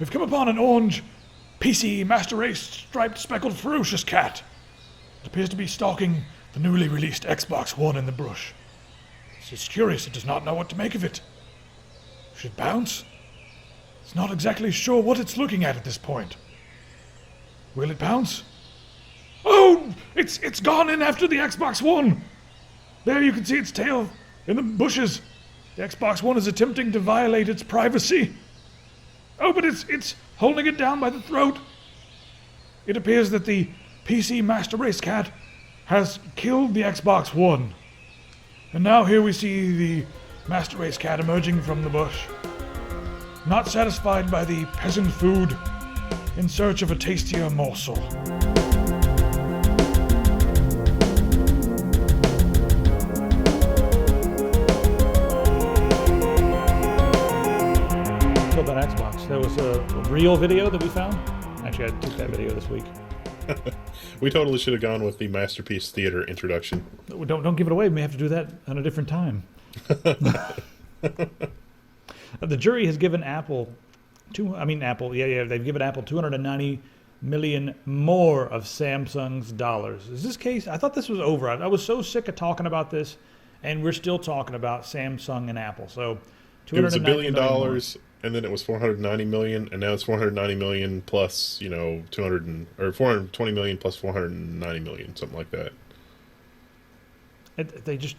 We've come upon an orange PC Master Race striped speckled ferocious cat. It appears to be stalking the newly released Xbox One in the brush. It's curious, it does not know what to make of it. Should it bounce? It's not exactly sure what it's looking at this point. Will it bounce? Oh! It's gone in after the Xbox One! There you can see its tail in the bushes. The Xbox One is attempting to violate its privacy. Oh, but it's holding it down by the throat. It appears that the PC Master Race cat has killed the Xbox One. And now here we see the Master Race cat emerging from the bush. Not satisfied by the peasant food, in search of a tastier morsel. Killed that Xbox. There was a real video that we found. Actually, I took that video this week. We totally should have gone with the Masterpiece Theater introduction. Don't give it away. We may have to do that on a different time. The jury has given Apple, they've given Apple 290 million more of Samsung's dollars. Is this case? I thought this was over. I was so sick of talking about this, and we're still talking about Samsung and Apple. So, it was $1 billion, and then it was 490 million, and now it's 490 million plus, 420 million plus 490 million, something like that. They just,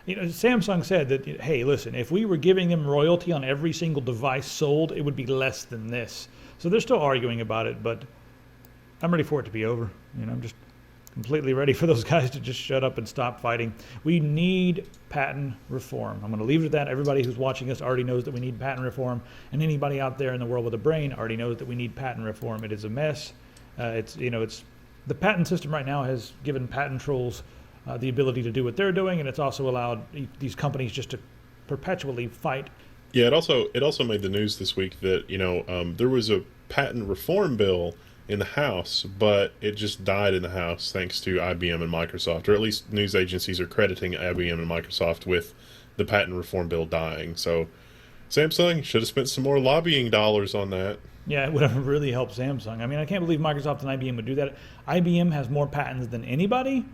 Samsung said that, hey, listen, if we were giving them royalty on every single device sold, it would be less than this. So they're still arguing about it, but I'm ready for it to be over. I'm just completely ready for those guys to just shut up and stop fighting. We need patent reform. I'm going to leave it at that. Everybody who's watching us already knows that we need patent reform, and anybody out there in the world with a brain already knows that we need patent reform. It is a mess. It's the patent system right now has given patent trolls the ability to do what they're doing, and it's also allowed these companies just to perpetually fight. Yeah, it also made the news this week that there was a patent reform bill in the House, but it just died in the House thanks to IBM and Microsoft, or at least news agencies are crediting IBM and Microsoft with the patent reform bill dying. So Samsung should have spent some more lobbying dollars on that. Yeah, it would have really helped Samsung. I mean, I can't believe Microsoft and IBM would do that. IBM has more patents than anybody,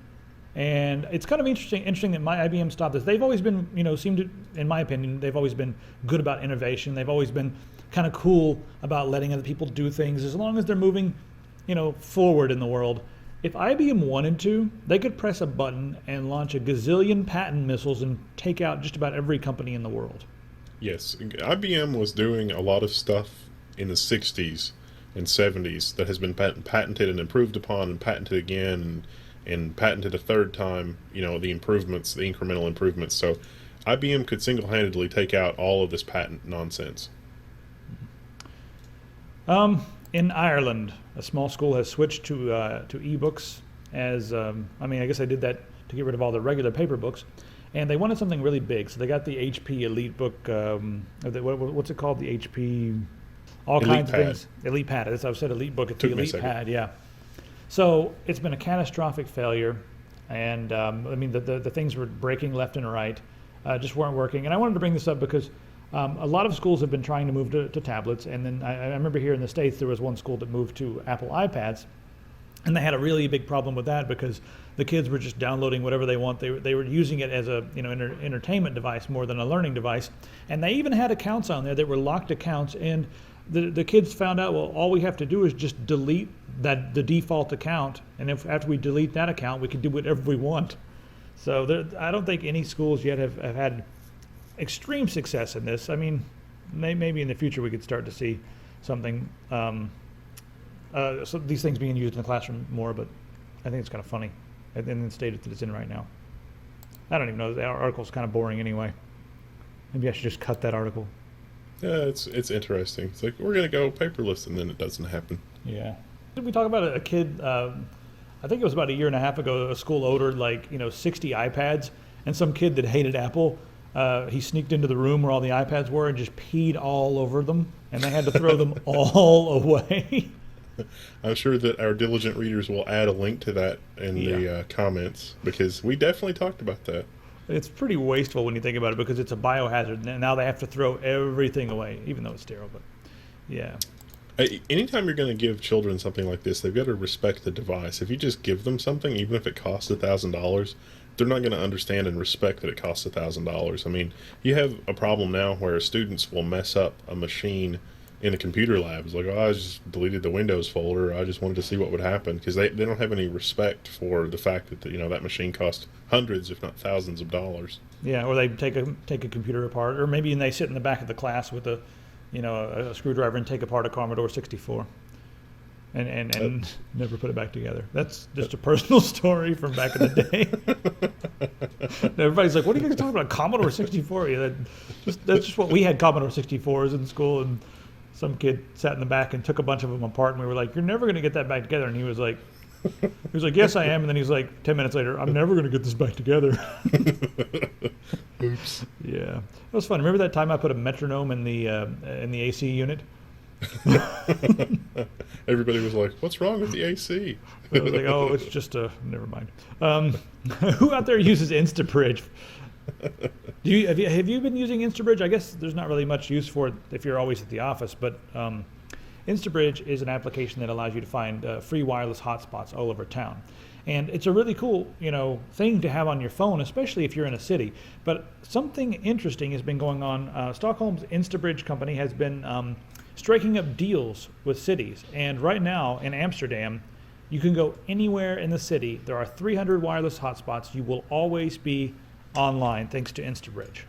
and it's kind of interesting that my IBM stopped this. They've always been, in my opinion, they've always been good about innovation. They've always been kind of cool about letting other people do things as long as they're moving, forward in the world. If IBM wanted to, they could press a button and launch a gazillion patent missiles and take out just about every company in the world. Yes, IBM was doing a lot of stuff in the 60s and 70s that has been patented and improved upon and patented again and patented a third time, the improvements, the incremental improvements. So IBM could single-handedly take out all of this patent nonsense. In Ireland, a small school has switched to ebooks as, I guess they did that to get rid of all the regular paper books, and they wanted something really big. So they got the HP Elite book, what's it called? The HP, all Elite kinds Pad. of things. Elite Pad. That's what I said, Elite book. It's Took the me a Elite second. Pad, yeah. So it's been a catastrophic failure, and the things were breaking left and right, just weren't working. And I wanted to bring this up because a lot of schools have been trying to move to tablets, and then I remember here in the States there was one school that moved to Apple iPads, and they had a really big problem with that because the kids were just downloading whatever they want. They were using it as a entertainment device more than a learning device, and they even had accounts on there that were locked accounts, and the kids found out, well, all we have to do is just delete the default account, and after we delete that account, we can do whatever we want. So I don't think any schools yet have had extreme success in this. I mean, maybe in the future we could start to see something, so these things being used in the classroom more, but I think it's kind of funny in the state that it's in right now. I don't even know. The article's kind of boring anyway. Maybe I should just cut that article. Yeah, it's interesting. It's like, we're going to go paperless, and then it doesn't happen. Yeah. Did we talk about a kid, I think it was about a year and a half ago, a school ordered 60 iPads, and some kid that hated Apple, he sneaked into the room where all the iPads were and just peed all over them, and they had to throw them all away. I'm sure that our diligent readers will add a link to that in the comments, because we definitely talked about that. It's pretty wasteful when you think about it, because it's a biohazard, and now they have to throw everything away, even though it's sterile. But yeah. Anytime you're going to give children something like this, they've got to respect the device. If you just give them something, even if it costs $1,000, they're not going to understand and respect that it costs $1,000. I mean, you have a problem now where students will mess up a machine in the computer lab. It's like, oh, I just deleted the Windows folder. I just wanted to see what would happen, because they don't have any respect for the fact that that machine cost hundreds, if not thousands, of dollars. Yeah, or they take a computer apart, or maybe they sit in the back of the class with a screwdriver and take apart a Commodore 64 and never put it back together. That's just a personal story from back in the day. Everybody's like, what are you guys talking about, Commodore 64? Yeah, that's just what we had, Commodore 64s in school, and some kid sat in the back and took a bunch of them apart, and we were like, you're never going to get that back together. And he was like, yes, I am. And then he's like, 10 minutes later, I'm never going to get this back together. Oops. Yeah, it was fun. Remember that time I put a metronome in the AC unit? Everybody was like, what's wrong with the AC? I was like, oh, it's just never mind. Who out there uses Instabridge? Have you been using Instabridge? I guess there's not really much use for it if you're always at the office, but Instabridge is an application that allows you to find free wireless hotspots all over town. And it's a really cool, thing to have on your phone, especially if you're in a city. But something interesting has been going on. Stockholm's Instabridge company has been striking up deals with cities. And right now in Amsterdam, you can go anywhere in the city. There are 300 wireless hotspots. You will always be online thanks to Instabridge.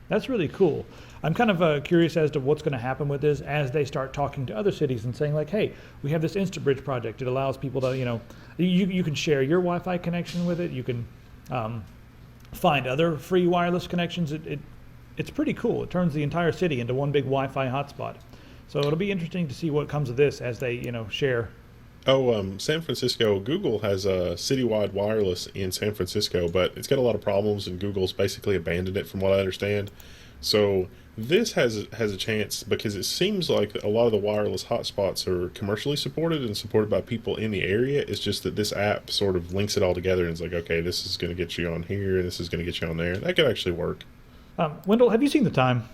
That's really cool. I'm kind of curious as to what's going to happen with this as they start talking to other cities and saying like, hey, we have this Instabridge project. It allows people to, you can share your Wi-Fi connection with it. You can find other free wireless connections. It's pretty cool. It turns the entire city into one big Wi-Fi hotspot. So it'll be interesting to see what comes of this as they, share. San Francisco, Google has a citywide wireless in San Francisco, but it's got a lot of problems, and Google's basically abandoned it from what I understand. So this has a chance, because it seems like a lot of the wireless hotspots are commercially supported and supported by people in the area. It's just that this app sort of links it all together, and it's like, okay, this is going to get you on here, and this is going to get you on there. That could actually work. Wendell, have you seen the time?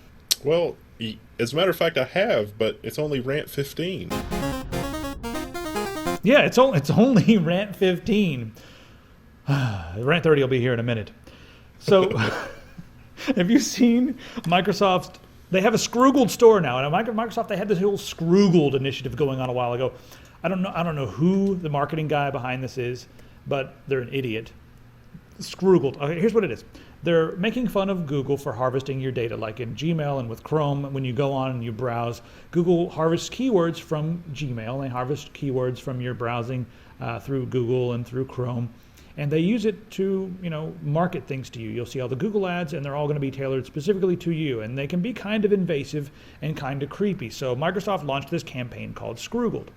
Well, as a matter of fact, I have, but it's only rant 15. Yeah, it's only rant 15. Rant 30 will be here in a minute. So, have you seen Microsoft? They have a Scroogled store now, and at Microsoft they had this whole Scroogled initiative going on a while ago. I don't know who the marketing guy behind this is, but they're an idiot. Scroogled. Okay, here's what it is. They're making fun of Google for harvesting your data, like in Gmail and with Chrome. When you go on and you browse, Google harvests keywords from Gmail. They harvest keywords from your browsing through Google and through Chrome. And they use it to, market things to you. You'll see all the Google ads, and they're all going to be tailored specifically to you. And they can be kind of invasive and kind of creepy. So Microsoft launched this campaign called Scroogled,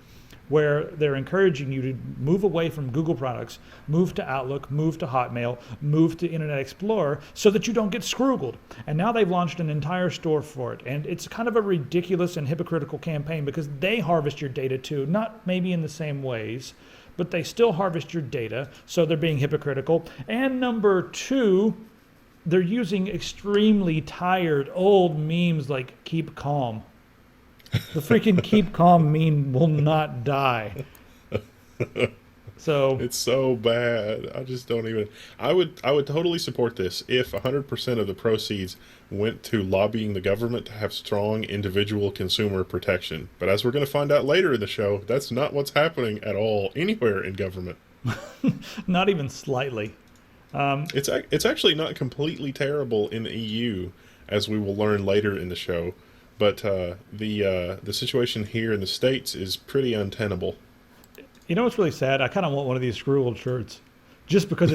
where they're encouraging you to move away from Google products, move to Outlook, move to Hotmail, move to Internet Explorer, so that you don't get Scroogled. And now they've launched an entire store for it. And it's kind of a ridiculous and hypocritical campaign, because they harvest your data too, not maybe in the same ways, but they still harvest your data, so they're being hypocritical. And number two, they're using extremely tired old memes like keep calm. The freaking keep calm meme will not die. So it's so bad. I just don't even. I would totally support this if 100% of the proceeds went to lobbying the government to have strong individual consumer protection. But as we're going to find out later in the show, that's not what's happening at all anywhere in government. Not even slightly. It's actually not completely terrible in the EU, as we will learn later in the show. But the situation here in the States is pretty untenable. You know what's really sad? I kind of want one of these Screwed shirts, just because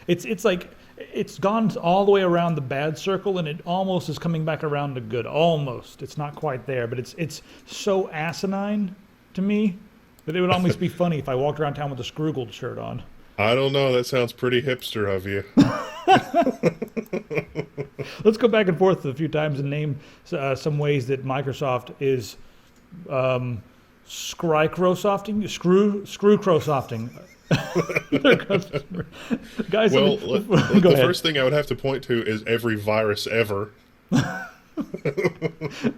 it's like it's gone all the way around the bad circle, and it almost is coming back around to good. Almost. It's not quite there, but it's so asinine to me that it would almost be funny if I walked around town with a Screwed shirt on. I don't know. That sounds pretty hipster of you. Let's go back and forth a few times and name some ways that Microsoft is screw-crosofting their customer. Guys, well, the first thing I would have to point to is every virus ever.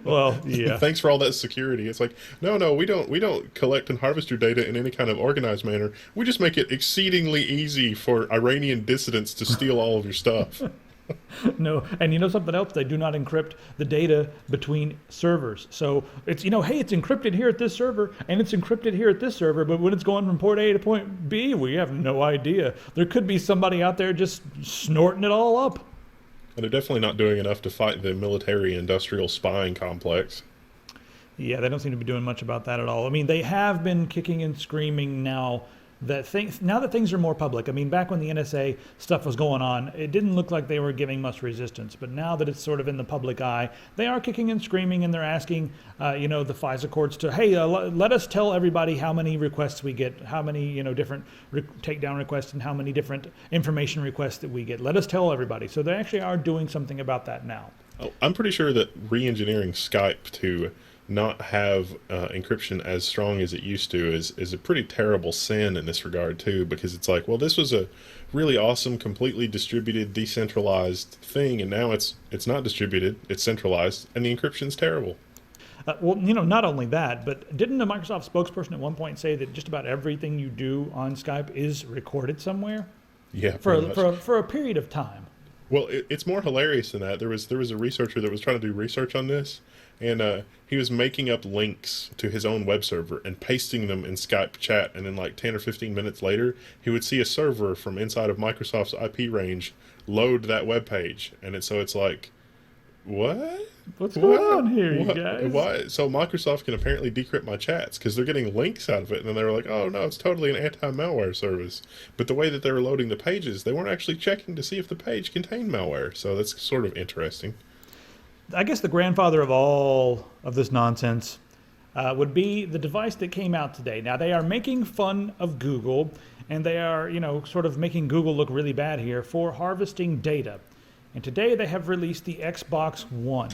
Well, yeah. Thanks for all that security. It's like, no, we don't collect and harvest your data in any kind of organized manner. We just make it exceedingly easy for Iranian dissidents to steal all of your stuff. No, and you know something else? They do not encrypt the data between servers. So it's, hey, it's encrypted here at this server, and it's encrypted here at this server, but when it's going from port A to point B, we have no idea. There could be somebody out there just snorting it all up. And they're definitely not doing enough to fight the military-industrial spying complex. Yeah, they don't seem to be doing much about that at all. I mean, they have been kicking and screaming now that things are more public. I mean, back when the NSA stuff was going on, it didn't look like they were giving much resistance. But now that it's sort of in the public eye, they are kicking and screaming, and they're asking, the FISA courts to, hey, let us tell everybody how many requests we get, how many, different takedown requests, and how many different information requests that we get. Let us tell everybody. So they actually are doing something about that now. Oh, I'm pretty sure that re-engineering Skype to not have encryption as strong as it used to is a pretty terrible sin in this regard too, because it's like, well, this was a really awesome, completely distributed, decentralized thing, and now it's not distributed, it's centralized, and the encryption's terrible. Well, not only that, but didn't a Microsoft spokesperson at one point say that just about everything you do on Skype is recorded somewhere? Yeah, for a period of time. Well, it's more hilarious than that. There was a researcher that was trying to do research on this, and he was making up links to his own web server and pasting them in Skype chat, and then like 10 or 15 minutes later, he would see a server from inside of Microsoft's IP range load that web page, and it's like, what? What's going on here, you guys? Why? So Microsoft can apparently decrypt my chats because they're getting links out of it, and then they were like, oh no, it's totally an anti-malware service. But the way that they were loading the pages, they weren't actually checking to see if the page contained malware. So that's sort of interesting. I guess the grandfather of all of this nonsense would be the device that came out today. Now, they are making fun of Google, and they are, sort of making Google look really bad here for harvesting data. And today they have released the Xbox One.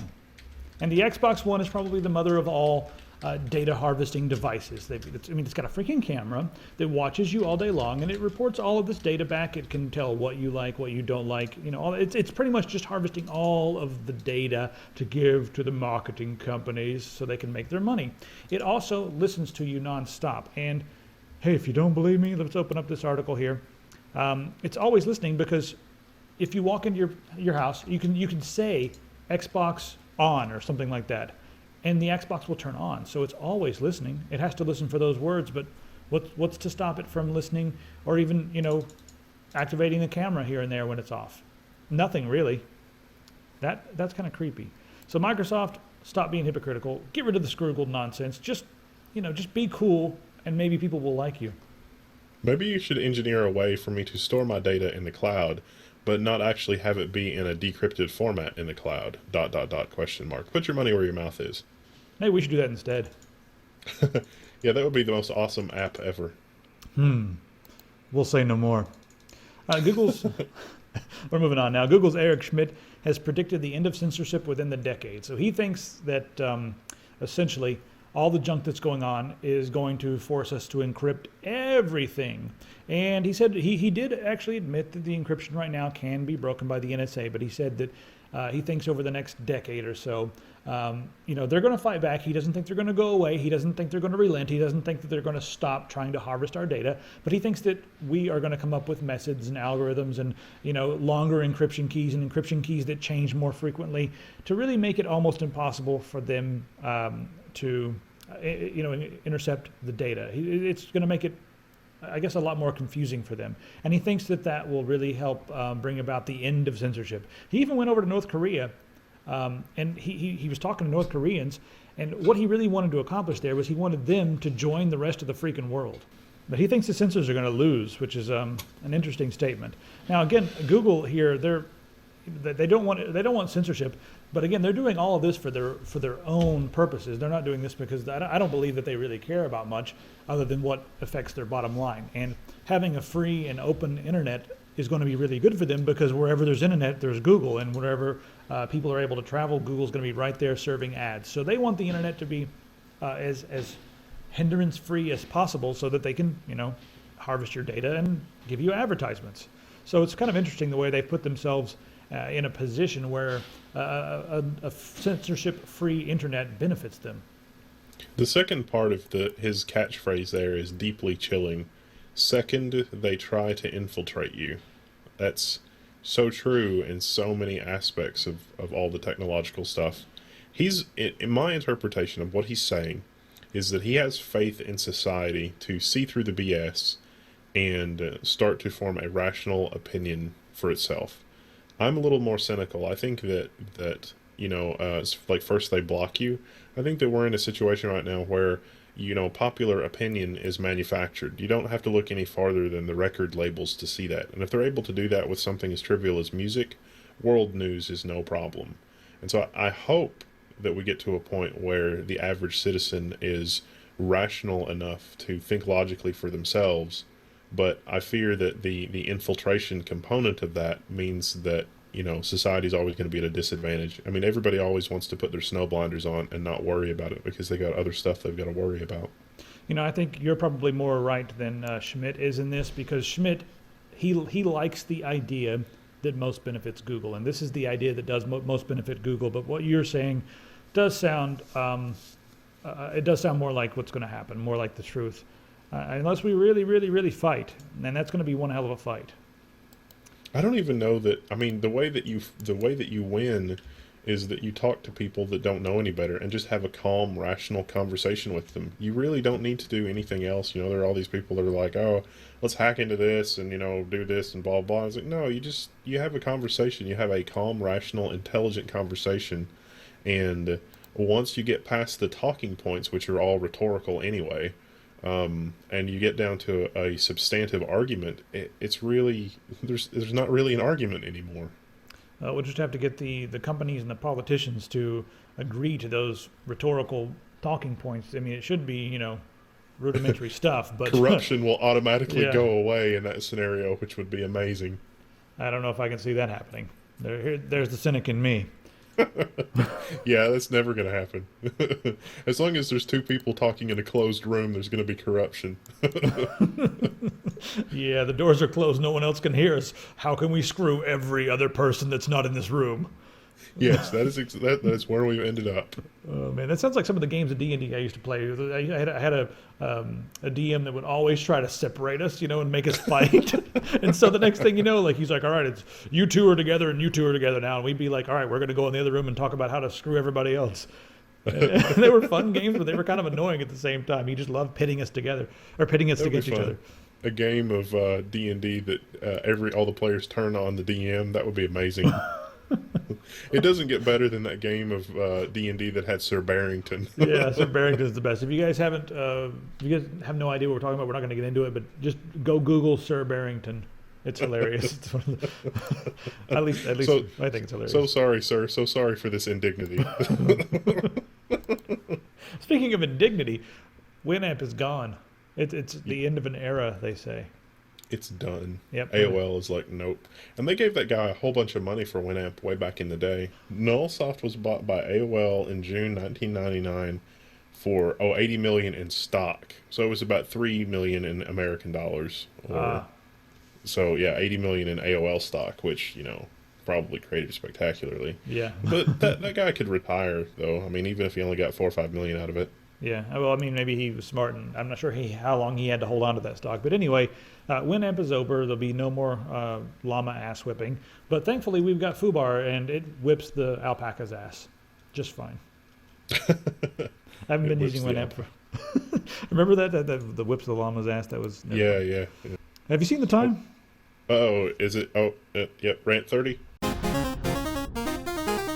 And the Xbox One is probably the mother of all data harvesting devices. It's got a freaking camera that watches you all day long, and it reports all of this data back. It can tell what you like, what you don't like. It's pretty much just harvesting all of the data to give to the marketing companies so they can make their money. It also listens to you nonstop. And hey, if you don't believe me, let's open up this article here. It's always listening because if you walk into your house, you can say Xbox on or something like that, and the Xbox will turn on. So it's always listening. It has to listen for those words, but what's to stop it from listening or even, activating the camera here and there when it's off? Nothing really. That's kind of creepy. So Microsoft, stop being hypocritical. Get rid of the screwgled nonsense. Just be cool, and maybe people will like you. Maybe you should engineer a way for me to store my data in the cloud, but not actually have it be in a decrypted format in the cloud, ... Put your money where your mouth is. Hey, we should do that instead. Yeah, that would be the most awesome app ever. We'll say no more. Google's... We're moving on now. Google's Eric Schmidt has predicted the end of censorship within the decade. So he thinks that essentially all the junk that's going on is going to force us to encrypt everything. And he said he did actually admit that the encryption right now can be broken by the NSA, but he said that he thinks over the next decade or so, they're going to fight back. He doesn't think they're going to go away. He doesn't think they're going to relent. He doesn't think that they're going to stop trying to harvest our data. But he thinks that we are going to come up with methods and algorithms and, longer encryption keys and encryption keys that change more frequently to really make it almost impossible for them to intercept the data. It's going to make it, I guess, a lot more confusing for them. And he thinks that will really help bring about the end of censorship. He even went over to North Korea, and he was talking to North Koreans, and what he really wanted to accomplish there was he wanted them to join the rest of the freaking world. But he thinks the censors are going to lose, which is an interesting statement. Now, again, Google here, they don't want censorship, but again, they're doing all of this for their own purposes. They're not doing this because I don't believe that they really care about much other than what affects their bottom line. And having a free and open internet is going to be really good for them because wherever there's internet, there's Google, and wherever people are able to travel, Google's going to be right there serving ads. So they want the internet to be as hindrance-free as possible so that they can, harvest your data and give you advertisements. So it's kind of interesting the way they put themselves in a position where a censorship-free internet benefits them. The second part of his catchphrase there is deeply chilling. Second, they try to infiltrate you. That's so true in so many aspects of all the technological stuff. In my interpretation of what he's saying, is that he has faith in society to see through the BS and start to form a rational opinion for itself. I'm a little more cynical. I think that like first they block you. I think that we're in a situation right now where, popular opinion is manufactured. You don't have to look any farther than the record labels to see that. And if they're able to do that with something as trivial as music, world news is no problem. And so I hope that we get to a point where the average citizen is rational enough to think logically for themselves. But I fear that the infiltration component of that means that, society's always going to be at a disadvantage. I mean, everybody always wants to put their snow blinders on and not worry about it because they got other stuff they've got to worry about. I think you're probably more right than Schmidt is in this, because Schmidt, he likes the idea that most benefits Google, and this is the idea that does most benefit Google. But what you're saying does sound, it does sound more like what's going to happen, more like the truth, unless we really, really, really fight, and that's going to be one hell of a fight. I don't even know that. I mean, the way that you win is that you talk to people that don't know any better and just have a calm, rational conversation with them. You really don't need to do anything else. There are all these people that are like, oh, let's hack into this and, do this and blah, blah. It's like, no, you have a conversation. You have a calm, rational, intelligent conversation. And once you get past the talking points, which are all rhetorical anyway, and you get down to a substantive argument, it's really, there's not really an argument anymore. We'll just have to get the companies and the politicians to agree to those rhetorical talking points. I mean, it should be, rudimentary stuff, but corruption will automatically go away in that scenario, which would be amazing. I don't know if I can see that happening. There's the cynic in me. Yeah, that's never going to happen. As long as there's two people talking in a closed room, there's going to be corruption. Yeah, the doors are closed. No one else can hear us. How can we screw every other person that's not in this room? Yes, that's where we've ended up. Oh man, that sounds like some of the games of D&D I used to play. I had a DM that would always try to separate us, and make us fight. And so the next thing you know, he's like, all right, it's you two are together and you two are together now. And we'd be like, all right, we're going to go in the other room and talk about how to screw everybody else. And they were fun games, but they were kind of annoying at the same time. He just loved pitting us together, or pitting us against each other. A game of D&D that all the players turn on the DM, that would be amazing. It doesn't get better than that game of D&D that had Sir Barrington. Yeah, Sir Barrington is the best. If you guys haven't, if you guys have no idea what we're talking about, we're not going to get into it, but just go Google Sir Barrington. It's hilarious. It's one of the, at least I think it's hilarious. So sorry, sir. So sorry for this indignity. Speaking of indignity, Winamp is gone. It's the end of an era, they say. It's done. Yep. AOL is like, nope. And they gave that guy a whole bunch of money for Winamp way back in the day. Nullsoft was bought by AOL in June 1999 for $80 million in stock. So it was about $3 million in American dollars. So yeah, $80 million in AOL stock, which probably created spectacularly. Yeah. But that guy could retire though. I mean, even if he only got $4 or $5 million out of it. Yeah, well, I mean, maybe he was smart, and I'm not sure how long he had to hold on to that stock. But anyway, Winamp is over. There'll be no more llama ass whipping. But thankfully, we've got Fubar, and it whips the alpaca's ass just fine. I haven't been using Winamp for... Remember that the whips the llama's ass? That was... Yeah. Have you seen the time? Oh, is it? Oh, yep, rant 30?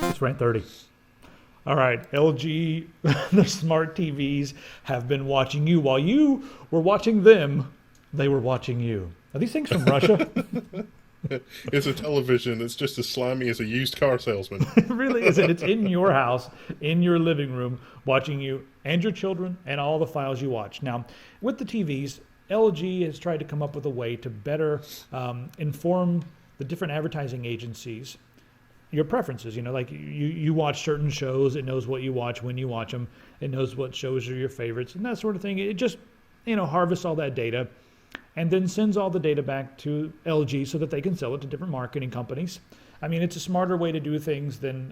It's rant 30. All right, LG, the smart TVs have been watching you. While you were watching them, they were watching you. Are these things from Russia? It's a television. It's just as slimy as a used car salesman. It really isn't. It's in your house, in your living room, watching you and your children and all the files you watch. Now, with the TVs, LG has tried to come up with a way to better inform the different advertising agencies your preferences. Like you watch certain shows, it knows what you watch when you watch them, it knows what shows are your favorites and that sort of thing. It just harvests all that data and then sends all the data back to LG so that they can sell it to different marketing companies. I mean, it's a smarter way to do things than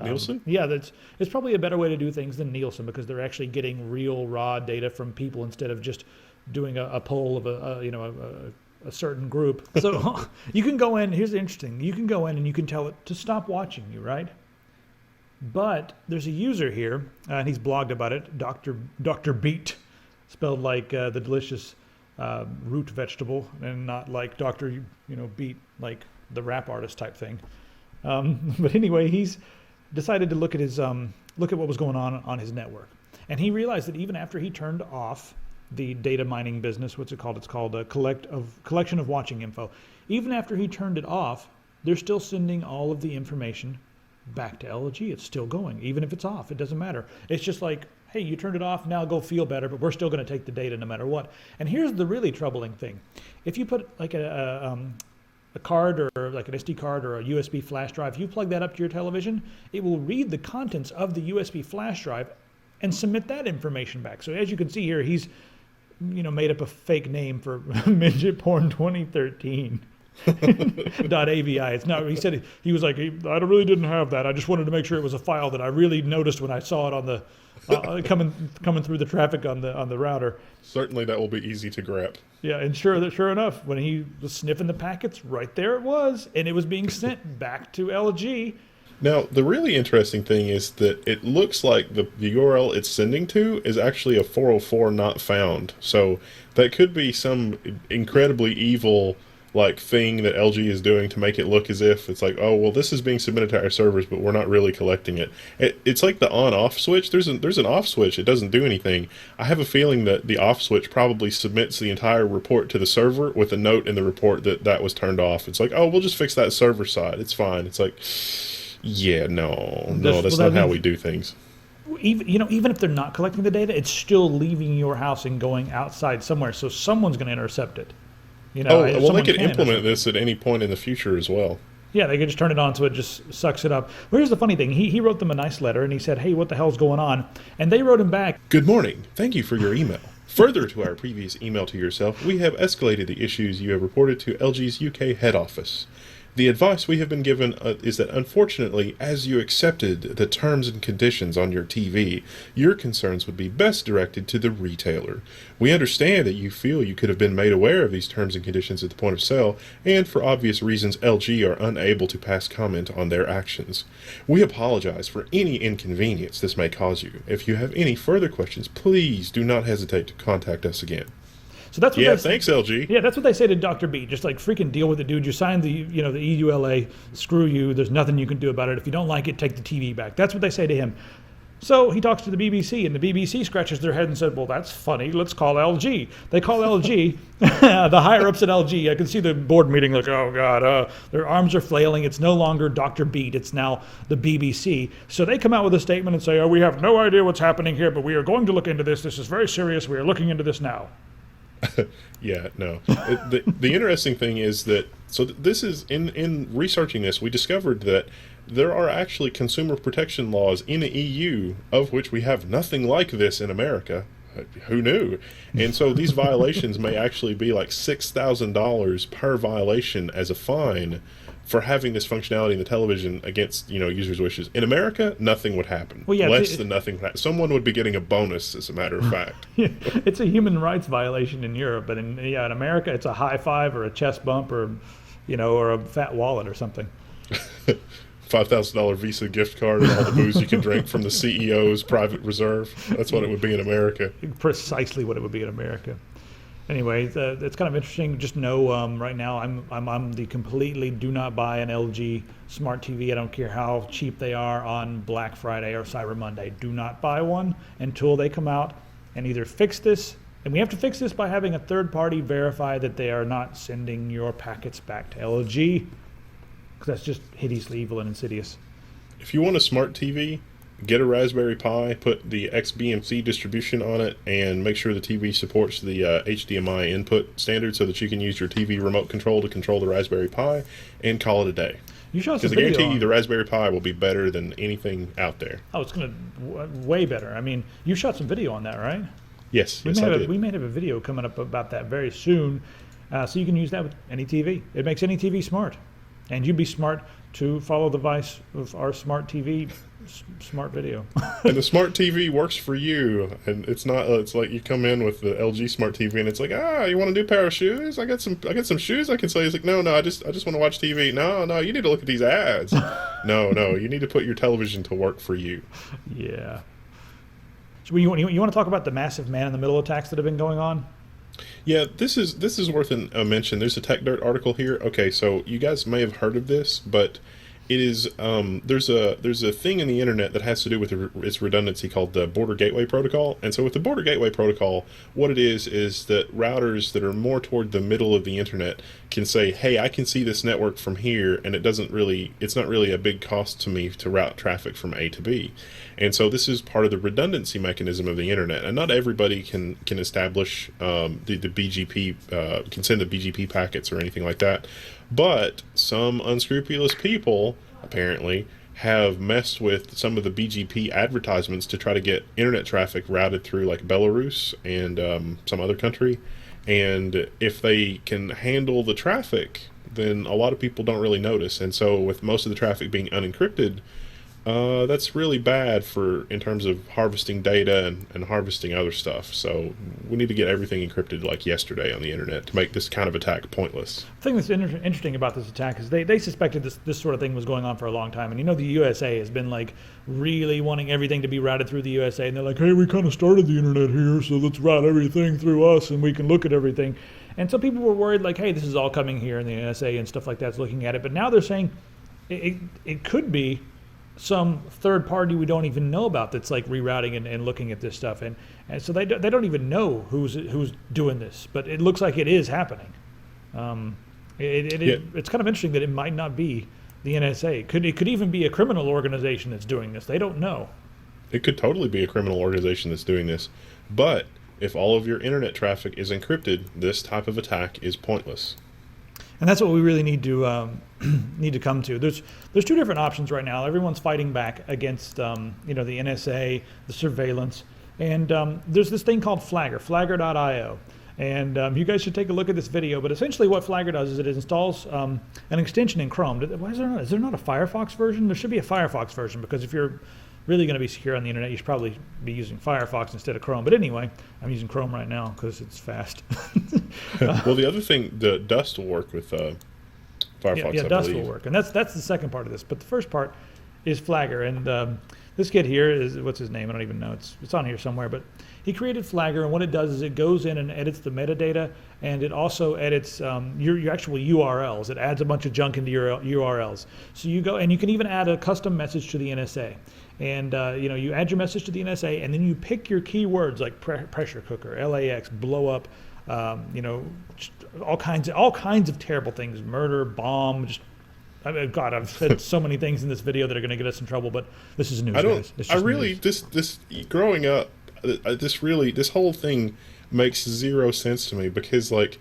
Nielsen? Yeah, it's probably a better way to do things than Nielsen, because they're actually getting real raw data from people instead of just doing a poll of a certain group. So you can go in. Here's the interesting: you can go in and you can tell it to stop watching you, right? But there's a user here, and he's blogged about it. Dr. Beet, spelled like the delicious root vegetable, and not like Dr. Beat, like the rap artist type thing. But anyway, he's decided to look at what was going on his network, and he realized that even after he turned off the data mining business, what's it called? It's called a collection of watching info. Even after he turned it off, they're still sending all of the information back to LG. It's still going, even if it's off. It doesn't matter. It's just like, hey, you turned it off, now go feel better, but we're still going to take the data no matter what. And here's the really troubling thing. If you put like a card, or like an SD card or a USB flash drive, if you plug that up to your television, it will read the contents of the USB flash drive and submit that information back. So as you can see here, he's made up a fake name for Midget Porn 2013. .avi. It's not. He said he was like, I really didn't have that. I just wanted to make sure it was a file that I really noticed when I saw it on the coming through the traffic on the router. Certainly, that will be easy to grab. Yeah, and sure enough, when he was sniffing the packets, right there it was, and it was being sent back to LG. Now, the really interesting thing is that it looks like the URL it's sending to is actually a 404 not found. So that could be some incredibly evil thing that LG is doing to make it look as if it's like, oh, well, this is being submitted to our servers, but we're not really collecting it. It's like the on-off switch. There's an off switch. It doesn't do anything. I have a feeling that the off switch probably submits the entire report to the server with a note in the report that was turned off. It's like, oh, we'll just fix that server side. It's fine. It's like, yeah, no, that's not how we do things. Even if they're not collecting the data, it's still leaving your house and going outside somewhere. So someone's going to intercept it. Well, they could implement this at any point in the future as well. Yeah, they could just turn it on so it just sucks it up. Well, here's the funny thing. He wrote them a nice letter, and he said, hey, what the hell's going on? And they wrote him back, good morning. Thank you for your email. Further to our previous email to yourself, we have escalated the issues you have reported to LG's UK head office. The advice we have been given is that, unfortunately, as you accepted the terms and conditions on your TV, your concerns would be best directed to the retailer. We understand that you feel you could have been made aware of these terms and conditions at the point of sale, and for obvious reasons, LG are unable to pass comment on their actions. We apologize for any inconvenience this may cause you. If you have any further questions, please do not hesitate to contact us again. So that's what thanks, LG. Yeah, that's what they say to Dr. B. Just like, freaking deal with it, dude. You signed the EULA. Screw you. There's nothing you can do about it. If you don't like it, take the TV back. That's what they say to him. So he talks to the BBC, and the BBC scratches their head and said, well, that's funny. Let's call LG. They call LG, the higher-ups at LG. I can see the board meeting like, oh, God, their arms are flailing. It's no longer Dr. Beat. It's now the BBC. So they come out with a statement and say, oh, we have no idea what's happening here, but we are going to look into this. This is very serious. We are looking into this now. Yeah, no. The interesting thing is that, this is, in researching this, we discovered that there are actually consumer protection laws in the EU, of which we have nothing like this in America. Who knew? And so these violations may actually be like $6,000 per violation as a fine for having this functionality in the television against users' wishes. In America, nothing would happen. Well, yeah, less than nothing would happen. Someone would be getting a bonus, as a matter of fact. Yeah, it's a human rights violation in Europe, but in America, it's a high five or a chest bump or a fat wallet or something. $5,000 Visa gift card and all the booze you can drink from the CEO's private reserve. That's what it would be in America. Precisely what it would be in America. Anyway, it's kind of interesting. Just know right now I'm the completely do not buy an LG smart TV. I don't care how cheap they are on Black Friday or Cyber Monday. Do not buy one until they come out and either fix this. And we have to fix this by having a third party verify that they are not sending your packets back to LG. Because that's just hideously evil and insidious. If you want a smart TV, get a Raspberry Pi, put the XBMC distribution on it, and make sure the TV supports the HDMI input standard so that you can use your TV remote control to control the Raspberry Pi, and call it a day. You shot some video. Because I guarantee you the Raspberry Pi will be better than anything out there. Oh, it's going to way better. I mean, you shot some video on that, right? Yes, I did. We may have a video coming up about that very soon, so you can use that with any TV. It makes any TV smart. And you'd be smart to follow the advice of our smart TV, smart video. And the smart TV works for you, and it's not. It's like you come in with the LG smart TV, and it's like, you want a new pair of shoes? I got some shoes I can sell you. It's like, no, I just want to watch TV. No, you need to look at these ads. No, you need to put your television to work for you. Yeah. So you want to talk about the massive man-in-the-middle attacks that have been going on? Yeah, this is worth a mention. There's a Tech Dirt article here. Okay, so you guys may have heard of this, but it is there's a thing in the internet that has to do with its redundancy called the Border Gateway Protocol. And so with the Border Gateway Protocol, what it is that routers that are more toward the middle of the internet can say, hey, I can see this network from here, and it's not really a big cost to me to route traffic from A to B. And so this is part of the redundancy mechanism of the internet. And not everybody can establish the BGP, can send the BGP packets or anything like that. But some unscrupulous people, apparently, have messed with some of the BGP advertisements to try to get internet traffic routed through like Belarus and some other country. And if they can handle the traffic, then a lot of people don't really notice. And so with most of the traffic being unencrypted, that's really bad in terms of harvesting data and harvesting other stuff. So we need to get everything encrypted like yesterday on the internet to make this kind of attack pointless. The thing that's interesting about this attack is they suspected this sort of thing was going on for a long time. And the USA has been like really wanting everything to be routed through the USA. And they're like, hey, we kind of started the internet here, so let's route everything through us and we can look at everything. And so people were worried like, hey, this is all coming here, and the NSA and stuff like that's looking at it. But now they're saying it could be some third party we don't even know about that's like rerouting and looking at this stuff, and so they don't even know who's doing this, but it looks like it is happening. It's kind of interesting that it might not be the NSA. It could even be a criminal organization that's doing this. They don't know. It could totally be a criminal organization that's doing this, but if all of your internet traffic is encrypted, this type of attack is pointless. And that's what we really need to come to. There's two different options right now. Everyone's fighting back against the NSA, the surveillance, and there's this thing called Flagger, Flagger.io, and you guys should take a look at this video. But essentially, what Flagger does is it installs an extension in Chrome. Is there not a Firefox version? There should be a Firefox version, because if you're really going to be secure on the internet, you should probably be using Firefox instead of Chrome. But anyway, I'm using Chrome right now because it's fast. Well, the other thing, the Dust will work with Firefox. Yeah, Dust will work, and that's the second part of this. But the first part is Flagger, and this kid here is, what's his name? I don't even know. It's on here somewhere, but he created Flagger, and what it does is it goes in and edits the metadata, and it also edits your actual URLs. It adds a bunch of junk into your URLs. So you go, and you can even add a custom message to the NSA. And you add your message to the NSA, and then you pick your keywords like pressure cooker, LAX, blow up, all kinds of terrible things, murder, bomb. God, I've said so many things in this video that are going to get us in trouble, but this is news. This growing up, this whole thing makes zero sense to me, because like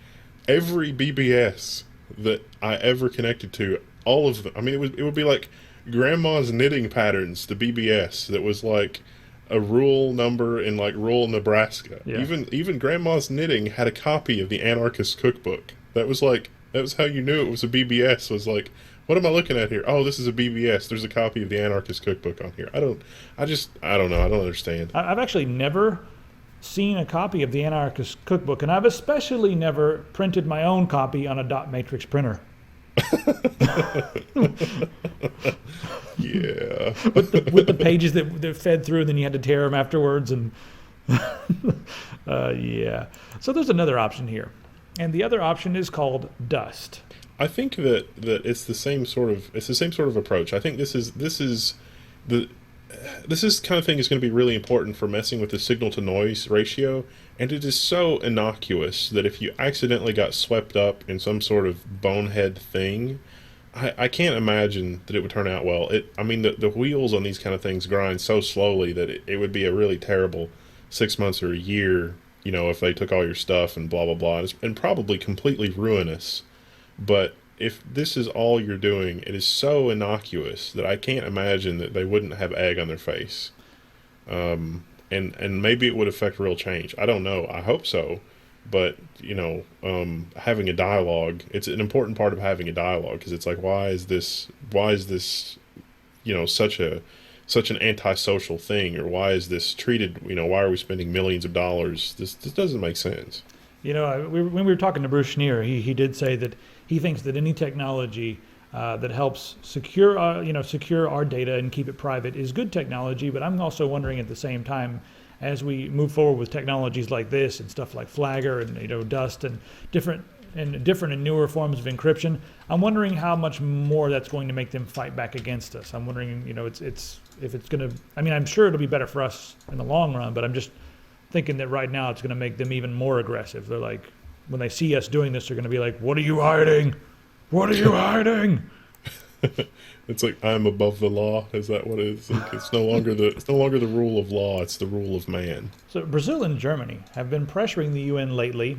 every BBS that I ever connected to, all of them. I mean, it would be like Grandma's knitting patterns, the BBS that was like a rural number in like rural Nebraska. Yeah. Even Grandma's knitting had a copy of the Anarchist Cookbook. That was how you knew it was a BBS. Was like, what am I looking at here? Oh, this is a BBS. There's a copy of the Anarchist Cookbook on here. I don't know. I don't understand. I've actually never seen a copy of the Anarchist Cookbook, and I've especially never printed my own copy on a dot matrix printer. Yeah. with the pages that fed through, and then you had to tear them afterwards, and yeah. So there's another option here, and the other option is called Dust. I think that it's the same sort of approach. I think this kind of thing is going to be really important for messing with the signal to noise ratio, and it is so innocuous that if you accidentally got swept up in some sort of bonehead thing, I can't imagine that it would turn out well. The wheels on these kind of things grind so slowly that it would be a really terrible 6 months or a year, if they took all your stuff and blah, blah, blah, and probably completely ruinous. But if this is all you're doing, it is so innocuous that I can't imagine that they wouldn't have egg on their face. And maybe it would affect real change. I don't know. I hope so. But having a dialogue, it's an important part of having a dialogue, because it's like, why is this such an antisocial thing, or why is this treated, why are we spending millions of dollars? This doesn't make sense. When we were talking to Bruce Schneer, he did say that he thinks that any technology that helps secure our data and keep it private is good technology. But I'm also wondering at the same time, as we move forward with technologies like this and stuff like Flagger and Dust and different and newer forms of encryption, I'm wondering how much more that's going to make them fight back against us. I'm wondering, if it's going to. I mean, I'm sure it'll be better for us in the long run, but I'm just thinking that right now it's going to make them even more aggressive. They're like, when they see us doing this, they're going to be like, "What are you hiding? What are you hiding?" It's like, I'm above the law. Is that what it is? Like, it's no longer the rule of law. It's the rule of man. So Brazil and Germany have been pressuring the UN lately.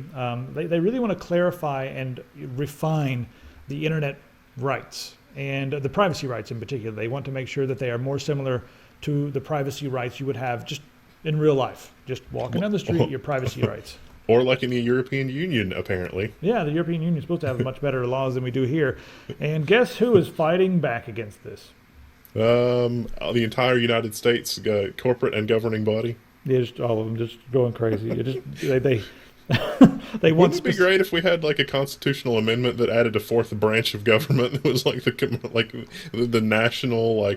They really want to clarify and refine the internet rights and the privacy rights in particular. They want to make sure that they are more similar to the privacy rights you would have just in real life, just walking down the street, your privacy rights. Or like in the European Union, apparently. Yeah, the European Union is supposed to have much better laws than we do here. And guess who is fighting back against this? The entire United States corporate and governing body. Yeah, just all of them just going crazy. They want. Wouldn't it be great if we had like a constitutional amendment that added a fourth branch of government that was like the national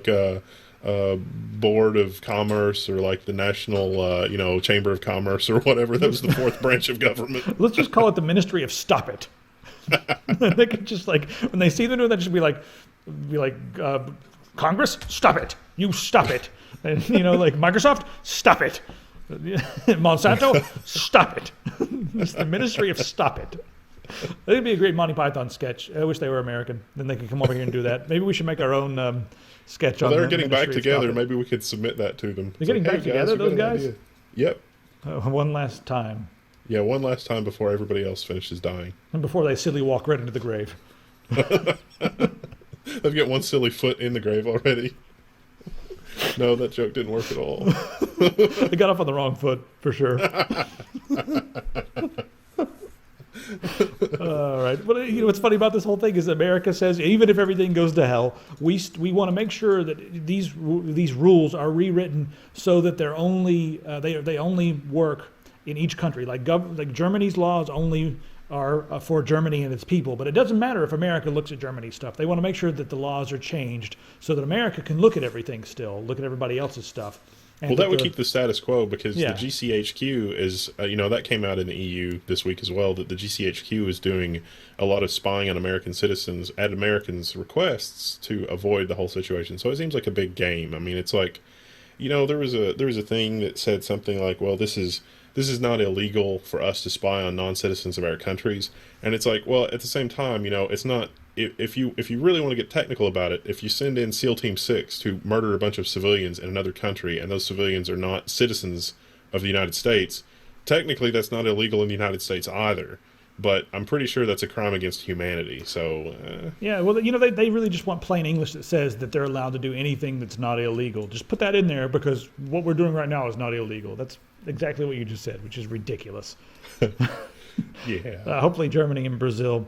board of commerce, or like the national chamber of commerce, or whatever. That was the fourth branch of government. Let's just call it the Ministry of Stop It. They could just, like, when they see them doing that, just be like Congress, stop it. You stop it. And like Microsoft, stop it. Monsanto, stop it. It's the Ministry of Stop It. That'd be a great Monty Python sketch. I wish they were American. Then they could come over here and do that. Maybe we should make our own sketch on. Well, they're getting back together. Maybe we could submit that to them. They're getting back together, those guys? Yep. One last time. Yeah, one last time before everybody else finishes dying. And before they silly walk right into the grave. They've got one silly foot in the grave already. No, that joke didn't work at all. They got off on the wrong foot, for sure. All right. But what's funny about this whole thing is America says even if everything goes to hell, we want to make sure that these rules are rewritten so that they're only they only work in each country. Like Germany's laws only are for Germany and its people, but it doesn't matter if America looks at Germany's stuff. They want to make sure that the laws are changed so that America can look at everything still, look at everybody else's stuff. And well, that would keep the status quo, because Yeah. the GCHQ is, that came out in the EU this week as well, that the GCHQ is doing a lot of spying on American citizens at Americans' requests to avoid the whole situation. So it seems like a big game. I mean, it's like, there was a thing that said something like, well, this is not illegal for us to spy on non-citizens of our countries. And it's like, well, at the same time, it's not. If you really want to get technical about it, if you send in SEAL Team 6 to murder a bunch of civilians in another country, and those civilians are not citizens of the United States, technically that's not illegal in the United States either. But I'm pretty sure that's a crime against humanity. So Yeah, well, they really just want plain English that says that they're allowed to do anything that's not illegal. Just put that in there, because what we're doing right now is not illegal. That's exactly what you just said, which is ridiculous. yeah. Hopefully Germany and Brazil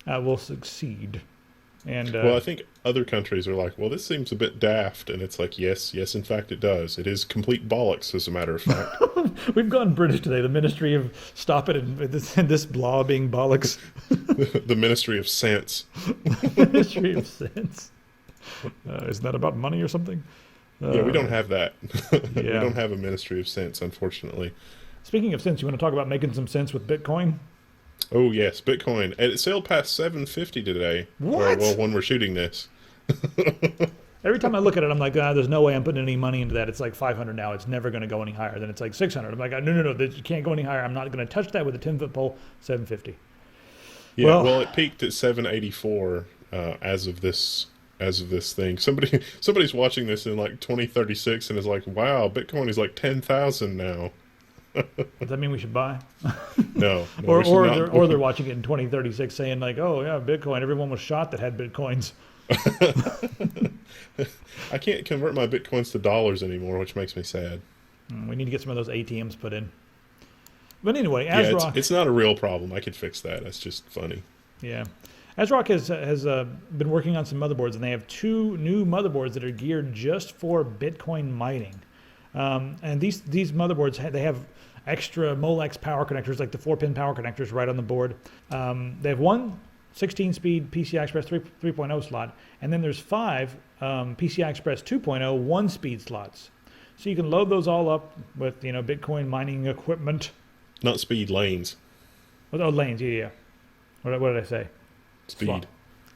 will succeed. And Well, I think other countries are like, well, this seems a bit daft. And it's like, yes, in fact it does. It is complete bollocks, as a matter of fact. we've gone British today. The Ministry of Stop It and this blah being bollocks. The Ministry of Sense. Ministry of Sense. Isn't that about money or something? Yeah, we don't have that. We Yeah. don't have a Ministry of Sense, unfortunately. Speaking of sense, you want to talk about making some sense with Bitcoin? Oh, yes, Bitcoin. And it sailed past 750 today. What? Well, when we're shooting this. Every time I look at it, I'm like, there's no way I'm putting any money into that. It's like 500 now. It's never going to go any higher. Then it's like 600. I'm like, no, you can't go any higher. I'm not going to touch that with a 10-foot pole. 750. Yeah, well, it peaked at 784 as of this thing. Somebody's watching this in like 2036 and is like, wow, Bitcoin is like 10,000 now. Does that mean we should buy? No. or they're watching it in 2036 saying like, oh yeah, Bitcoin. Everyone was shot that had Bitcoins. I can't convert my Bitcoins to dollars anymore, which makes me sad. We need to get some of those ATMs put in. But anyway, Yeah, ASRock. it's not a real problem. I could fix that. That's just funny. Yeah. ASRock has been working on some motherboards, and they have 2 new motherboards that are geared just for Bitcoin mining. And these motherboards, they have extra Molex power connectors, like the 4-pin power connectors right on the board. They have one 16-speed PCI Express 3.0 slot, and then there's 5 PCI Express 2.0 1-speed slots. So you can load those all up with Bitcoin mining equipment. Not speed, lanes. Oh, lanes, yeah. What did I say? Speed. Slot.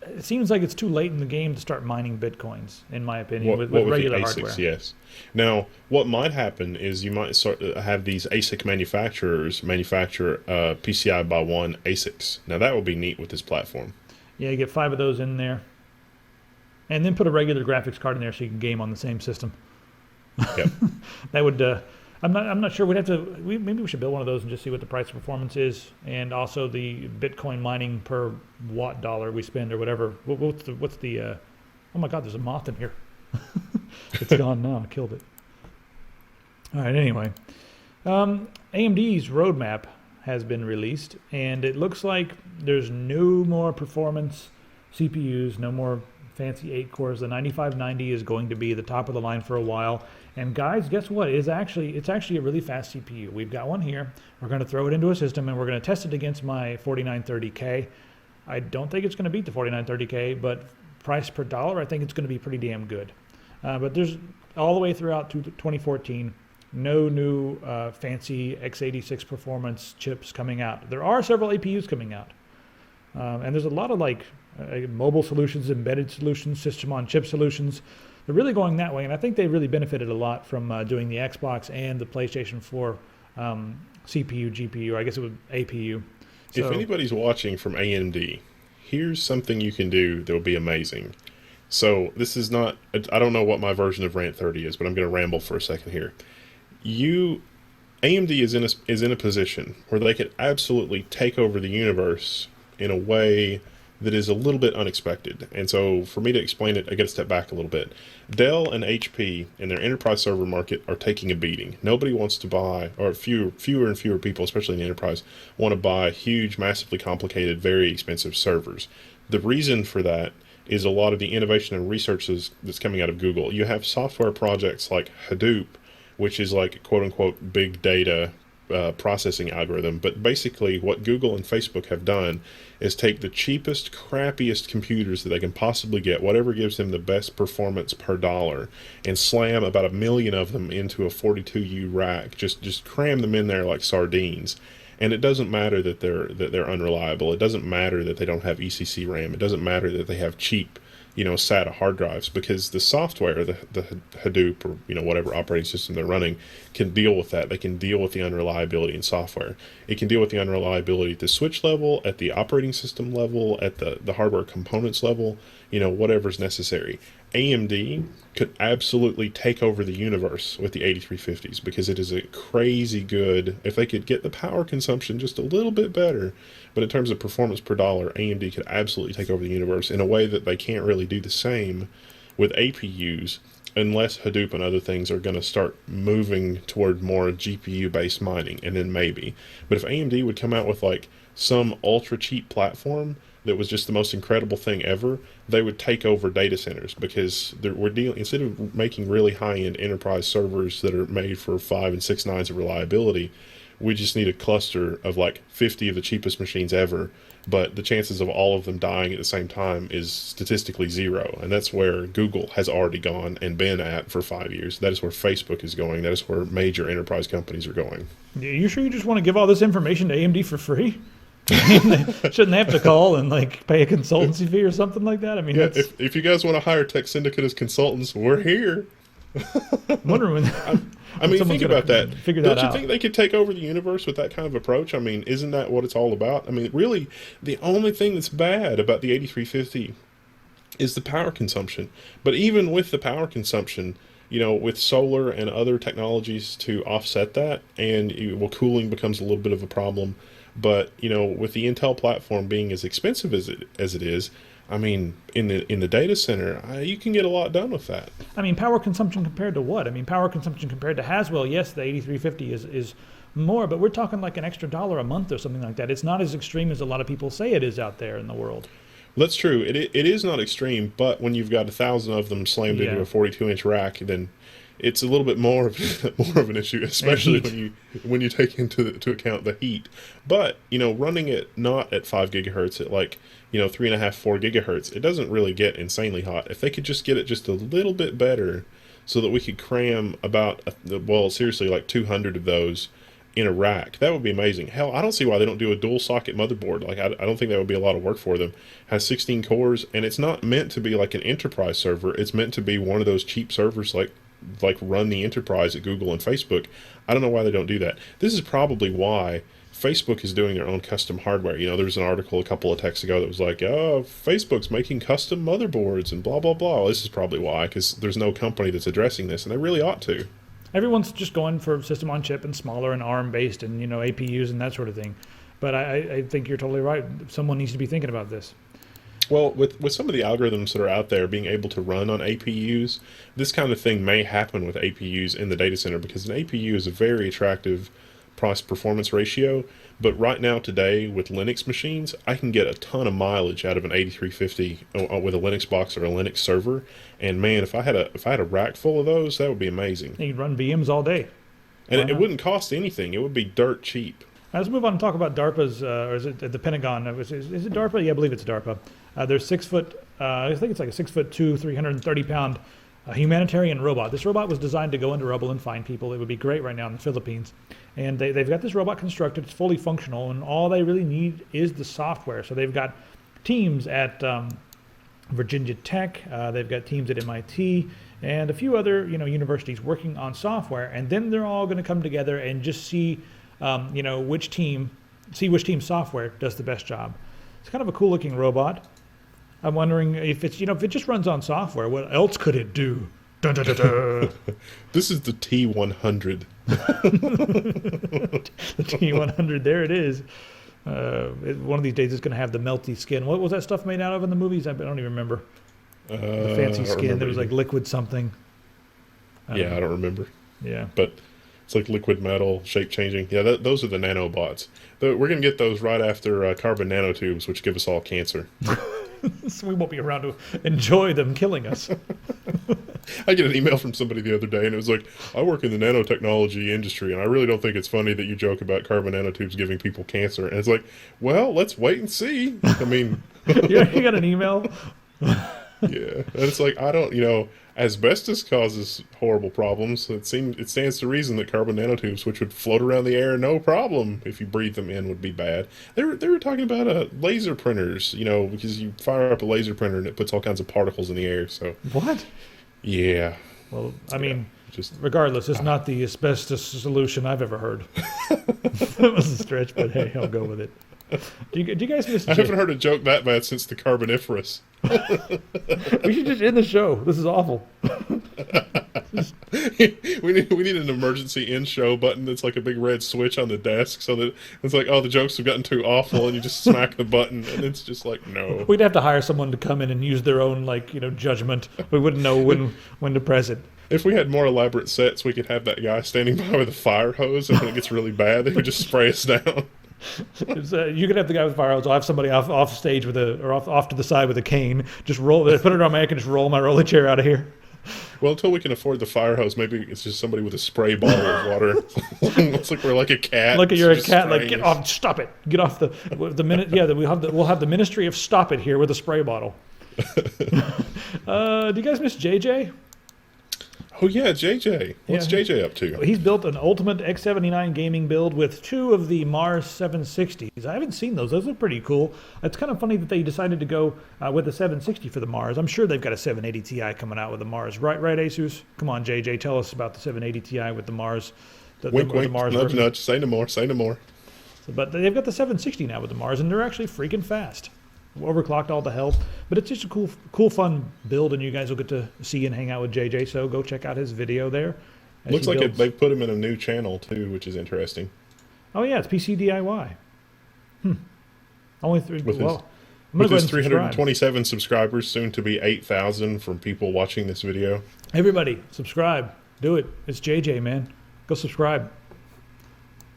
It seems like it's too late in the game to start mining Bitcoins, in my opinion, with the regular ASICs, hardware. yes. Now, what might happen is you might start to have these ASIC manufacturers manufacture PCI by 1 ASICs. Now, that would be neat with this platform. Yeah, you get 5 of those in there. And then put a regular graphics card in there so you can game on the same system. Yep. That would... I'm not sure. We'd have to... maybe we should build one of those and just see what the price performance is, and also the Bitcoin mining per watt dollar we spend or whatever. What's the oh my God, there's a moth in here. It's gone now. I killed it. All right, anyway. AMD's roadmap has been released, and it looks like there's no more performance CPUs, no more fancy 8 cores. The 9590 is going to be the top of the line for a while. And guys, guess what? It's actually a really fast CPU. We've got one here. We're going to throw it into a system, and we're going to test it against my 4930K. I don't think it's going to beat the 4930K, but price per dollar, I think it's going to be pretty damn good. But there's all the way throughout 2014, no new fancy x86 performance chips coming out. There are several APUs coming out. And there's a lot of mobile solutions, embedded solutions, system on chip solutions. They're really going that way, and I think they really benefited a lot from doing the Xbox and the PlayStation 4 CPU, GPU. I guess it was APU. So, if anybody's watching from AMD, here's something you can do that will be amazing. So this is not, I don't know what my version of Rant 30 is, but I'm going to ramble for a second here. AMD is in a position where they could absolutely take over the universe in a way that is a little bit unexpected. And so for me to explain it, I got to step back a little bit. Dell and HP in their enterprise server market are taking a beating. Nobody wants to buy, or fewer and fewer people, especially in the enterprise, want to buy huge, massively complicated, very expensive servers. The reason for that is a lot of the innovation and research that's coming out of Google. You have software projects like Hadoop, which is like quote-unquote big data processing algorithm. But basically what Google and Facebook have done is take the cheapest, crappiest computers that they can possibly get, whatever gives them the best performance per dollar, and slam about 1 million of them into a 42U rack. Just cram them in there like sardines. And it doesn't matter that they're unreliable. It doesn't matter that they don't have ECC RAM. It doesn't matter that they have cheap, SATA hard drives, because the software, the Hadoop or whatever operating system they're running, can deal with that. They can deal with the unreliability in software. It can deal with the unreliability at the switch level, at the operating system level, at the hardware components level, whatever's necessary. AMD could absolutely take over the universe with the 8350s, because it is a crazy good, if they could get the power consumption just a little bit better, but in terms of performance per dollar, AMD could absolutely take over the universe in a way that they can't really do the same with APUs unless Hadoop and other things are going to start moving toward more GPU-based mining, and then maybe. But if AMD would come out with like some ultra cheap platform that was just the most incredible thing ever, they would take over data centers, because we're dealing, instead of making really high-end enterprise servers that are made for 5 and 6 nines of reliability, we just need a cluster of like 50 of the cheapest machines ever, but the chances of all of them dying at the same time is statistically 0. And that's where Google has already gone and been at for 5 years. That is where Facebook is going. That is where major enterprise companies are going. You sure you just want to give all this information to AMD for free? Shouldn't they have to call and pay a consultancy fee or something like that? I mean, yeah, if you guys want to hire Tech Syndicate as consultants, we're here. I'm wondering I mean, think about that. Don't you think they could take over the universe with that kind of approach? I mean, isn't that what it's all about? I mean, really, the only thing that's bad about the 8350 is the power consumption. But even with the power consumption, with solar and other technologies to offset that, and cooling becomes a little bit of a problem. But with the Intel platform being as expensive as it is, I mean, in the data center, you can get a lot done with that. I mean, power consumption compared to what? I mean, power consumption compared to Haswell. Yes, the 8350 is more, but we're talking like an extra $1 a month or something like that. It's not as extreme as a lot of people say it is out there in the world. That's true. It is not extreme, but when you've got 1,000 of them slammed into a 42-inch rack, then it's a little bit more of an issue, especially when you take into account the heat. But running it not at 5 gigahertz, at like 3.5, 4 gigahertz, it doesn't really get insanely hot. If they could just get it just a little bit better, so that we could cram about seriously like 200 of those in a rack, that would be amazing. Hell, I don't see why they don't do a dual socket motherboard. Like I don't think that would be a lot of work for them. Has 16 cores, and it's not meant to be like an enterprise server. It's meant to be one of those cheap servers like run the enterprise at Google and Facebook. I don't know why they don't do that. This is probably why Facebook is doing their own custom hardware. There was an article a couple of texts ago that was like, oh, Facebook's making custom motherboards and blah, blah, blah. This is probably why, because there's no company that's addressing this, and they really ought to. Everyone's just going for system on chip and smaller and ARM-based and, APUs and that sort of thing. But I think you're totally right. Someone needs to be thinking about this. Well, with some of the algorithms that are out there being able to run on APUs, this kind of thing may happen with APUs in the data center, because an APU is a very attractive price-performance ratio. But right now, today, with Linux machines, I can get a ton of mileage out of an 8350 with a Linux box or a Linux server. And man, if I had a rack full of those, that would be amazing. You could run VMs all day. And it wouldn't cost anything. It would be dirt cheap. Let's move on and talk about DARPA's, or is it the Pentagon? Is it DARPA? Yeah, I believe it's DARPA. There's 6 foot, I think it's like a 6'2", 330-pound humanitarian robot. This robot was designed to go into rubble and find people. It would be great right now in the Philippines. And they've got this robot constructed. It's fully functional, and all they really need is the software. So they've got teams at Virginia Tech. They've got teams at MIT and a few other universities working on software. And then they're all going to come together and just see which team software does the best job. It's kind of a cool looking robot. I'm wondering if it's if it just runs on software, what else could it do? Dun, dun, dun, dun. This is the T100. The T100, there it is. One of these days it's going to have the melty skin. What was that stuff made out of in the movies? I don't even remember. The fancy skin that was like liquid something. I don't remember. Yeah. But it's like liquid metal, shape changing. Yeah, those are the nanobots. We're going to get those right after carbon nanotubes, which give us all cancer. So we won't be around to enjoy them killing us. I get an email from somebody the other day, and it was like, I work in the nanotechnology industry, and I really don't think it's funny that you joke about carbon nanotubes giving people cancer. And it's like, well, let's wait and see. I mean... You got an email? Yeah. And it's like, I don't, asbestos causes horrible problems. It stands to reason that carbon nanotubes, which would float around the air no problem if you breathe them in, would be bad. They were talking about laser printers, because you fire up a laser printer and it puts all kinds of particles in the air. So what? Yeah. Well, I mean, regardless, it's not the asbestos solution I've ever heard. That was a stretch, but hey, I'll go with it. Do you guys miss? I haven't heard a joke that bad since the Carboniferous. We should just end the show. This is awful. we need an emergency end show button that's like a big red switch on the desk, so that it's like, oh, the jokes have gotten too awful, and you just smack the button, and it's just like, no. We'd have to hire someone to come in and use their own judgment. We wouldn't know when to press it. If we had more elaborate sets, we could have that guy standing by with a fire hose, and when it gets really bad, they would just spray us down. You could have the guy with fire hose. I'll have somebody off stage off to the side with a cane. Just put it on my neck and just roll my rolly chair out of here. Well, until we can afford the fire hose, maybe it's just somebody with a spray bottle of water. It's like we're like a cat. Look at you're a cat. Like, get off! Stop it! Get off the minute. Yeah, we'll have the Ministry of Stop It here with a spray bottle. Do you guys miss JJ? Oh yeah, JJ. What's JJ up to? He's built an ultimate X79 gaming build with 2 of the Mars 760s. I haven't seen those. Those look pretty cool. It's kind of funny that they decided to go with the 760 for the Mars. I'm sure they've got a 780 Ti coming out with the Mars. Right, Asus? Come on, JJ, tell us about the 780 Ti with the Mars. Wink, the Mars nudge, version. nudge. Say no more. Say no more. But they've got the 760 now with the Mars, and they're actually freaking fast. Overclocked all the hell, but it's just a cool, fun build, and you guys will get to see and hang out with JJ. So go check out his video there. Looks like they put him in a new channel too, which is interesting. Oh yeah, it's PC DIY. Only 3. With his 327 subscribers, soon to be 8,000 from people watching this video. Everybody, subscribe. Do it. It's JJ, man. Go subscribe.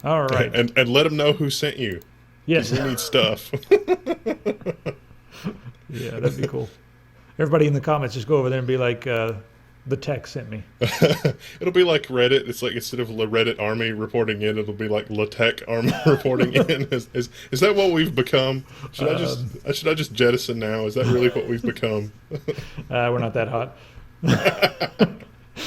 All right. And let them know who sent you. Yes. We need stuff. Yeah, that'd be cool. Everybody in the comments just go over there and be like, the tech sent me. It'll be like Reddit. It's like instead of the Reddit army reporting in, it'll be like LaTeX army reporting in. Is that what we've become? Should I just jettison now? Is that really what we've become? We're not that hot.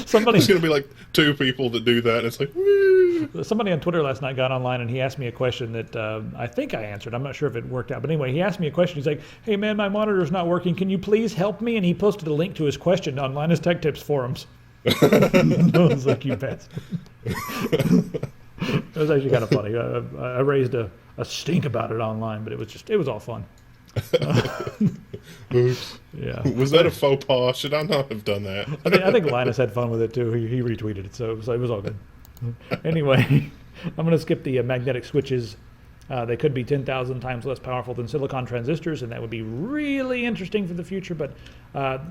Somebody, There's going to be like 2 people that do that. And it's like, woo. Somebody on Twitter last night got online and he asked me a question that I think I answered. I'm not sure if it worked out. But anyway, he asked me a question. He's like, hey, man, my monitor's not working. Can you please help me? And he posted a link to his question on Linus Tech Tips forums. I was like, you bet. It was actually kind of funny. I raised a stink about it online, but it was all fun. Oops. Yeah. Was that a faux pas? Should I not have done that? I think Linus had fun with it too. He retweeted it, so it was all good. Anyway, I'm going to skip the magnetic switches. They could be 10,000 times less powerful than silicon transistors, and that would be really interesting for the future, but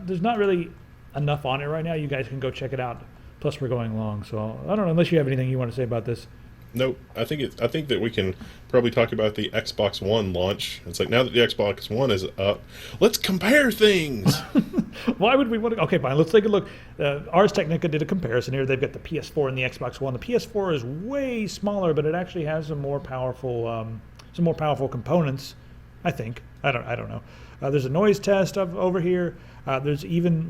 there's not really enough on it right now. You guys can go check it out. Plus, we're going long, so I don't know, unless you have anything you want to say about this. Nope. I think that we can probably talk about the Xbox One launch. It's like, now that the Xbox One is up, let's compare things. Why would we want to? Okay, fine. Let's take a look. Ars Technica did a comparison here. They've got the PS4 and the Xbox One. The PS4 is way smaller, but it actually has some more powerful components. I think. I don't know. There's a noise test over here. There's even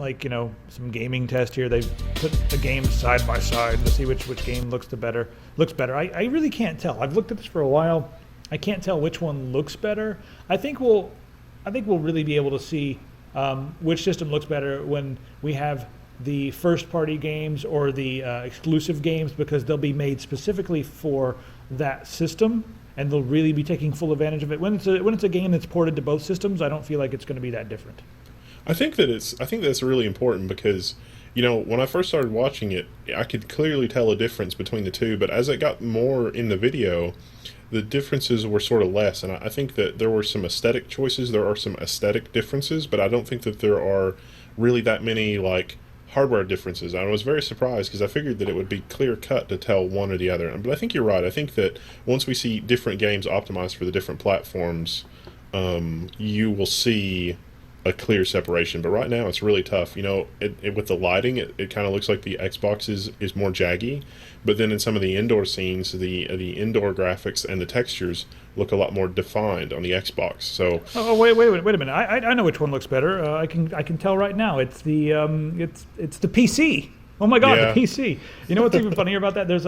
some gaming test here. They've put the games side by side to see which game looks better. I really can't tell. I've looked at this for a while. I can't tell which one looks better. I think we'll really be able to see which system looks better when we have the first party games or the exclusive games, because they'll be made specifically for that system. And they'll really be taking full advantage of it. When it's a game that's ported to both systems, I don't feel like it's going to be that different. I think that's really important because, when I first started watching it, I could clearly tell a difference between the two. But as it got more in the video, the differences were sort of less. And I think that there were some aesthetic choices. There are some aesthetic differences, but I don't think that there are really that many hardware differences. I was very surprised because I figured that it would be clear cut to tell one or the other. But I think you're right. I think that once we see different games optimized for the different platforms, you will see a clear separation. But right now it's really tough. With the lighting, it kind of looks like the Xbox is more jaggy. But then in some of the indoor scenes, the indoor graphics and the textures look a lot more defined on the Xbox. So wait a minute. I know which one looks better. I can tell right now. It's the PC. Oh my God, yeah. The PC. You know what's even funnier about that? There's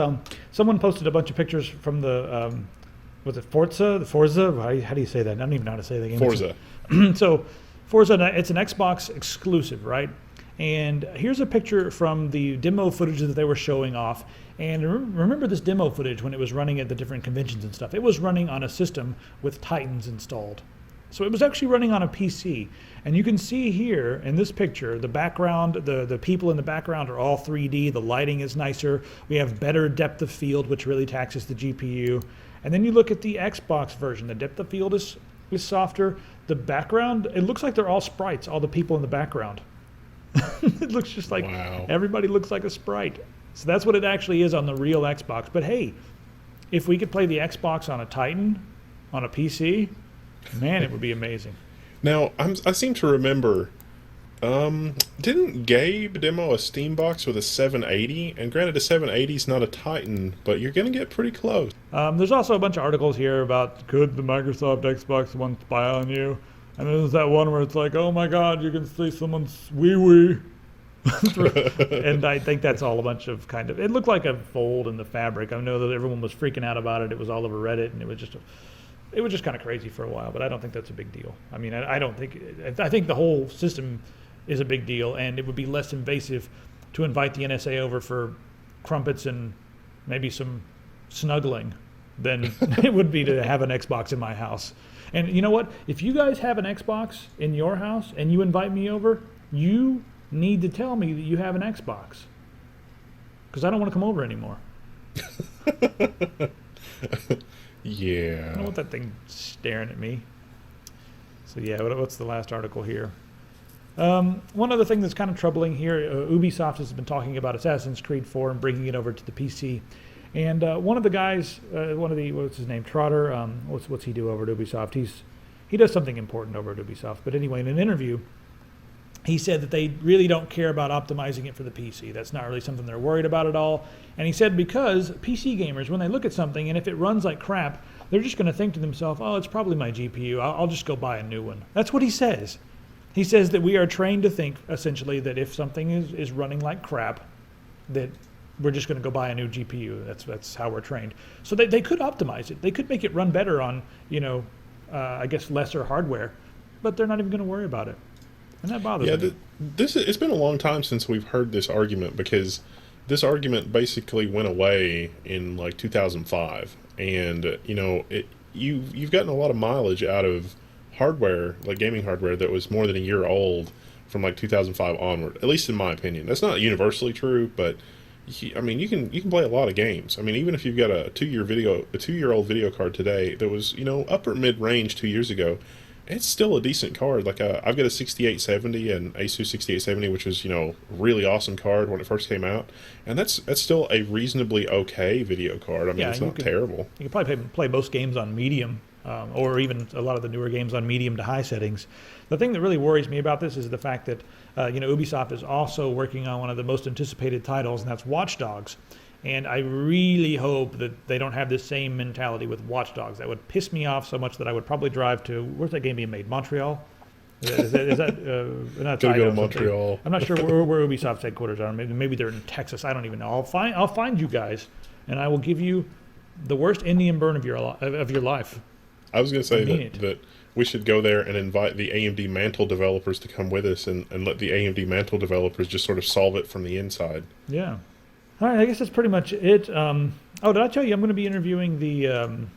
someone posted a bunch of pictures from the was it Forza? The Forza? How do you say that? I don't even know how to say the game. Forza. So Forza, it's an Xbox exclusive, right? And here's a picture from the demo footage that they were showing off. And remember this demo footage when it was running at the different conventions and stuff. It was running on a system with Titans installed. So it was actually running on a PC. And you can see here in this picture, the background, the people in the background are all 3D. The lighting is nicer. We have better depth of field, which really taxes the GPU. And then you look at the Xbox version. The depth of field is softer. The background, it looks like they're all sprites, all the people in the background. It looks just like Everybody looks like a sprite. So that's what it actually is on the real Xbox. But hey, if we could play the Xbox on a Titan, on a PC, man, it would be amazing. Now, I seem to remember, didn't Gabe demo a Steam box with a 780? And granted, a 780 is not a Titan, but you're going to get pretty close. There's also a bunch of articles here about could the Microsoft Xbox One spy on you? And there's that one where it's like, oh my God, you can see someone's wee-wee. And I think that's all a bunch of it looked like a fold in the fabric. I know that everyone was freaking out about it. It was all over Reddit, and it was just kind of crazy for a while, but I don't think that's a big deal. I mean, I think the whole system is a big deal, and it would be less invasive to invite the NSA over for crumpets and maybe some snuggling than it would be to have an Xbox in my house. And you know what? If you guys have an Xbox in your house and you invite me over, you need to tell me that you have an Xbox, because I don't want to come over anymore. Yeah. I don't want that thing staring at me. So yeah, what's the last article here? One other thing that's kind of troubling here, Ubisoft has been talking about Assassin's Creed 4 and bringing it over to the PC. And one of the guys, what's his name, Trotter, what's he do over at Ubisoft? He does something important over at Ubisoft. But anyway, in an interview, he said that they really don't care about optimizing it for the PC. That's not really something they're worried about at all. And he said because PC gamers, when they look at something and if it runs like crap, they're just going to think to themselves, oh, it's probably my GPU. I'll just go buy a new one. That's what he says. He says that we are trained to think, essentially, that if something is running like crap, that we're just going to go buy a new GPU. That's how we're trained. So they could optimize it. They could make it run better on, I guess, lesser hardware. But they're not even going to worry about it. And that bothers me. It's been a long time since we've heard this argument, because this argument basically went away in like 2005, and you've gotten a lot of mileage out of hardware, like gaming hardware, that was more than a year old from like 2005 onward. At least in my opinion, that's not universally true, but you can play a lot of games. I mean, even if you've got a 2-year-old video card today that was upper mid range 2 years ago, it's still a decent card. Like I've got a 6870, an Asus 6870, which was really awesome card when it first came out, and that's still a reasonably okay video card. I mean, it's not terrible. You can probably play most games on medium, or even a lot of the newer games on medium to high settings. The thing that really worries me about this is the fact that Ubisoft is also working on one of the most anticipated titles, and that's Watch Dogs. And I really hope that they don't have this same mentality with Watch Dogs. That would piss me off so much that I would probably drive to, where's that game being made? Montreal? Is that not Gotta go to Montreal. I'm not sure where Ubisoft's headquarters are. Maybe they're in Texas. I don't even know. I'll find you guys, and I will give you the worst Indian burn of your life. I was going to say that we should go there and invite the AMD Mantle developers to come with us, and let the AMD Mantle developers just sort of solve it from the inside. Yeah. All right, I guess that's pretty much it. Did I tell you I'm going to be interviewing the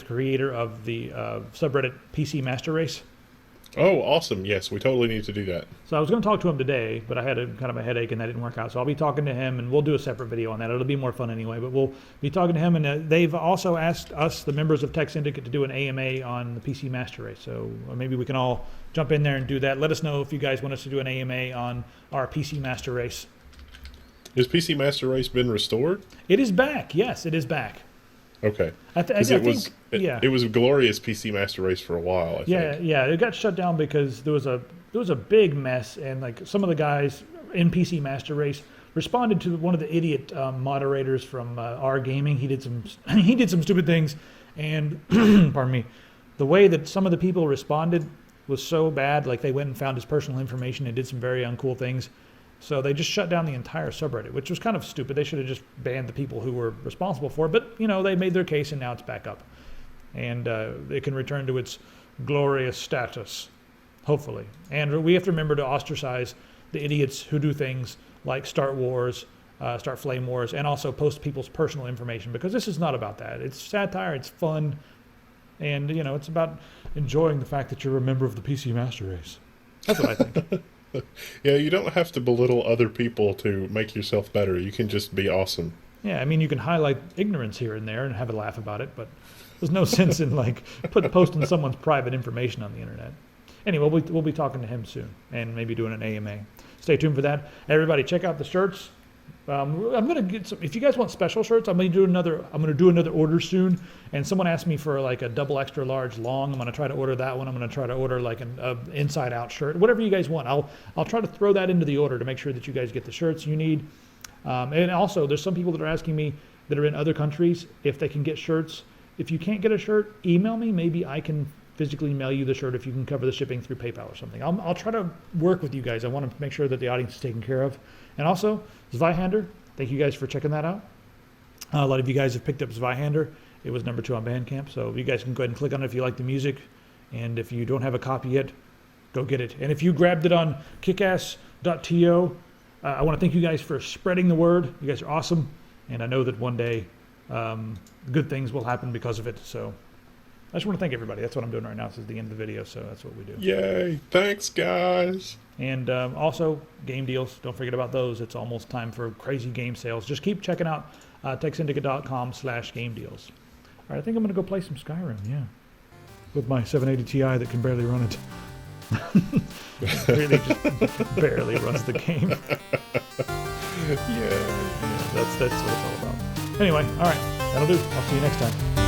creator of the subreddit PC Master Race? Oh, awesome. Yes, we totally need to do that. So I was going to talk to him today, but I had kind of a headache and that didn't work out. So I'll be talking to him, and we'll do a separate video on that. It'll be more fun anyway, but we'll be talking to him. And they've also asked us, the members of Tech Syndicate, to do an AMA on the PC Master Race. So maybe we can all jump in there and do that. Let us know if you guys want us to do an AMA on our PC Master Race. Has PC Master Race been restored? It is back. Yes, it is back. Okay. It was a glorious PC Master Race for a while, I think. Yeah. It got shut down because there was a big mess, and like some of the guys in PC Master Race responded to one of the idiot moderators from R Gaming. He did some stupid things, and pardon me, the way that some of the people responded was so bad. Like they went and found his personal information and did some very uncool things. So they just shut down the entire subreddit, which was kind of stupid. They should have just banned the people who were responsible for it. But, they made their case, and now it's back up. And it can return to its glorious status, hopefully. And we have to remember to ostracize the idiots who do things like start wars, start flame wars, and also post people's personal information, because this is not about that. It's satire, it's fun, and, it's about enjoying the fact that you're a member of the PC Master Race. That's what I think. Yeah, you don't have to belittle other people to make yourself better. You can just be awesome. Yeah, you can highlight ignorance here and there and have a laugh about it, but there's no sense in posting someone's private information on the internet. Anyway, we'll be talking to him soon and maybe doing an AMA. Stay tuned for that. Everybody, check out the shirts. I'm gonna get some. If you guys want special shirts, I'm gonna do another order soon. And someone asked me for like a double extra large long. I'm gonna try to order that one. I'm gonna try to order like an inside out shirt, whatever you guys want. I'll try to throw that into the order to make sure that you guys get the shirts you need. And also, there's some people that are asking me that are in other countries if they can get shirts. If you can't get a shirt, email me. Maybe I can physically mail you the shirt if you can cover the shipping through PayPal or something. I'll try to work with you guys. I want to make sure that the audience is taken care of. And also, Zweihander, thank you guys for checking that out. A lot of you guys have picked up Zweihander. It was number 2 on Bandcamp, so you guys can go ahead and click on it if you like the music. And if you don't have a copy yet, go get it. And if you grabbed it on kickass.to, I want to thank you guys for spreading the word. You guys are awesome. And I know that one day good things will happen because of it. So I just want to thank everybody. That's what I'm doing right now. This is the end of the video, so that's what we do. Yay. Thanks, guys. And also, game deals. Don't forget about those. It's almost time for crazy game sales. Just keep checking out techsyndicate.com/game deals. All right, I think I'm going to go play some Skyrim, yeah. With my 780 Ti that can barely run it. Really just barely runs the game. Yeah. That's what it's all about. Anyway, all right, that'll do. I'll see you next time.